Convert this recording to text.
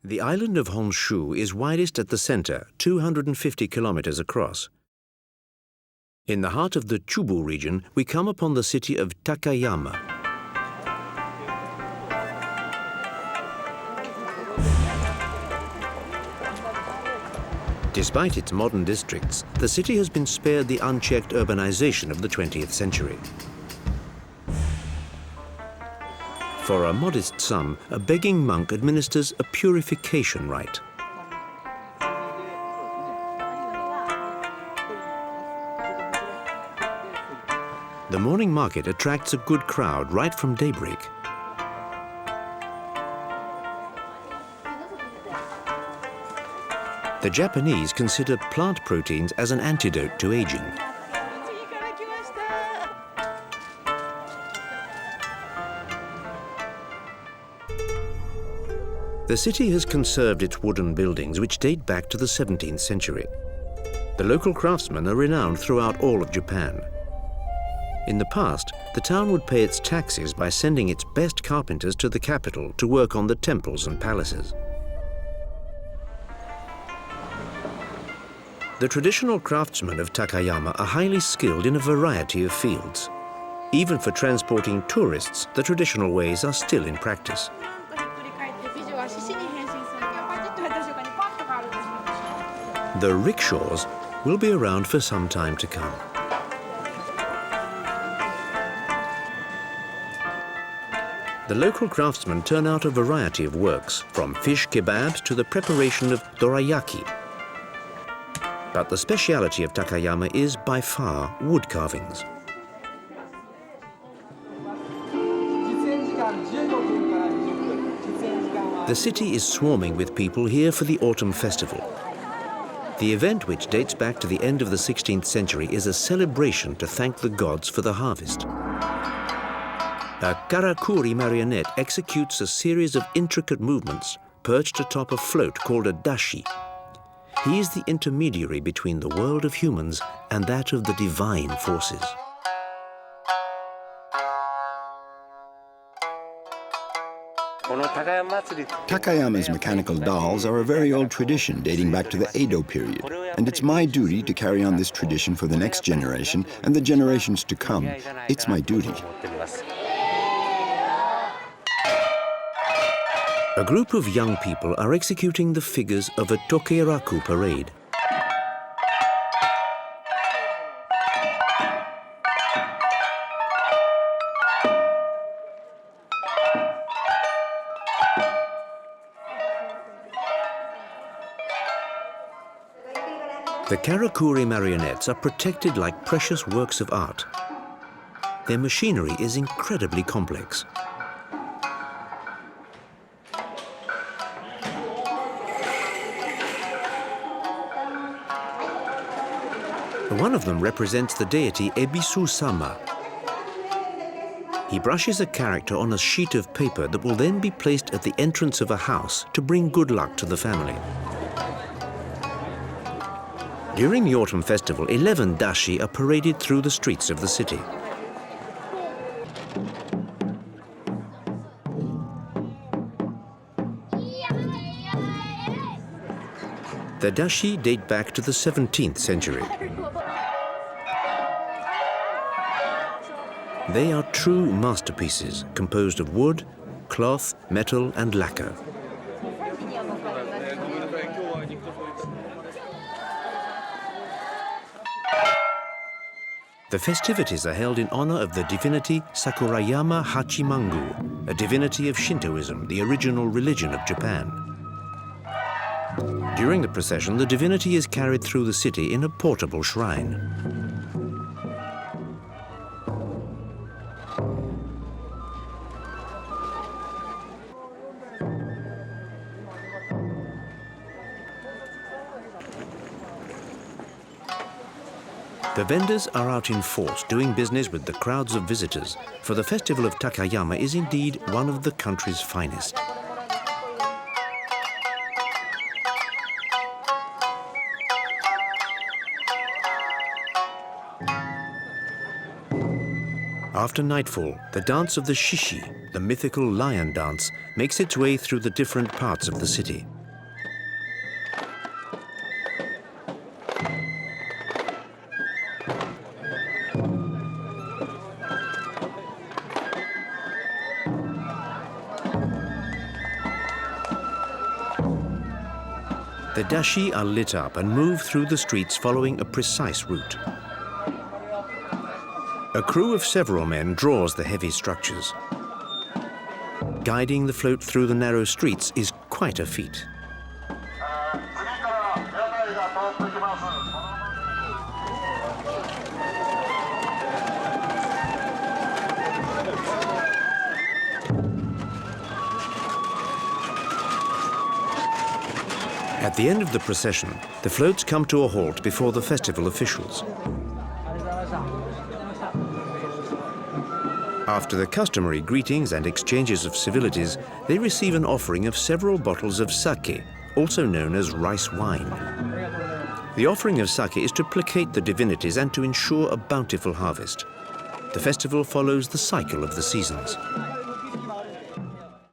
The island of Honshu is widest at the center, 250 kilometers across. In the heart of the Chubu region, we come upon the city of Takayama. Despite its modern districts, the city has been spared the unchecked urbanization of the 20th century. For a modest sum, a begging monk administers a purification rite. The morning market attracts a good crowd right from daybreak. The Japanese consider plant proteins as an antidote to aging. The city has conserved its wooden buildings, which date back to the 17th century. The local craftsmen are renowned throughout all of Japan. In the past, the town would pay its taxes by sending its best carpenters to the capital to work on the temples and palaces. The traditional craftsmen of Takayama are highly skilled in a variety of fields. Even for transporting tourists, the traditional ways are still in practice. The rickshaws will be around for some time to come. The local craftsmen turn out a variety of works, from fish kebabs to the preparation of dorayaki. But the speciality of Takayama is, by far, wood carvings. The city is swarming with people here for the autumn festival. The event, which dates back to the end of the 16th century, is a celebration to thank the gods for the harvest. A karakuri marionette executes a series of intricate movements perched atop a float called a dashi. He is the intermediary between the world of humans and that of the divine forces. Takayama's mechanical dolls are a very old tradition dating back to the Edo period, and it's my duty to carry on this tradition for the next generation and the generations to come. It's my duty. A group of young people are executing the figures of a Tokeraku parade. The karakuri marionettes are protected like precious works of art. Their machinery is incredibly complex. One of them represents the deity Ebisu-sama. He brushes a character on a sheet of paper that will then be placed at the entrance of a house to bring good luck to the family. During the autumn festival, 11 dashi are paraded through the streets of the city. The dashi date back to the 17th century. They are true masterpieces composed of wood, cloth, metal, and lacquer. The festivities are held in honor of the divinity Sakurayama Hachimangu, a divinity of Shintoism, the original religion of Japan. During the procession, the divinity is carried through the city in a portable shrine. The vendors are out in force, doing business with the crowds of visitors, for the festival of Takayama is indeed one of the country's finest. After nightfall, the dance of the Shishi, the mythical lion dance, makes its way through the different parts of the city. The dashi are lit up and move through the streets following a precise route. A crew of several men draws the heavy structures. Guiding the float through the narrow streets is quite a feat. At the end of the procession, the floats come to a halt before the festival officials. After the customary greetings and exchanges of civilities, they receive an offering of several bottles of sake, also known as rice wine. The offering of sake is to placate the divinities and to ensure a bountiful harvest. The festival follows the cycle of the seasons.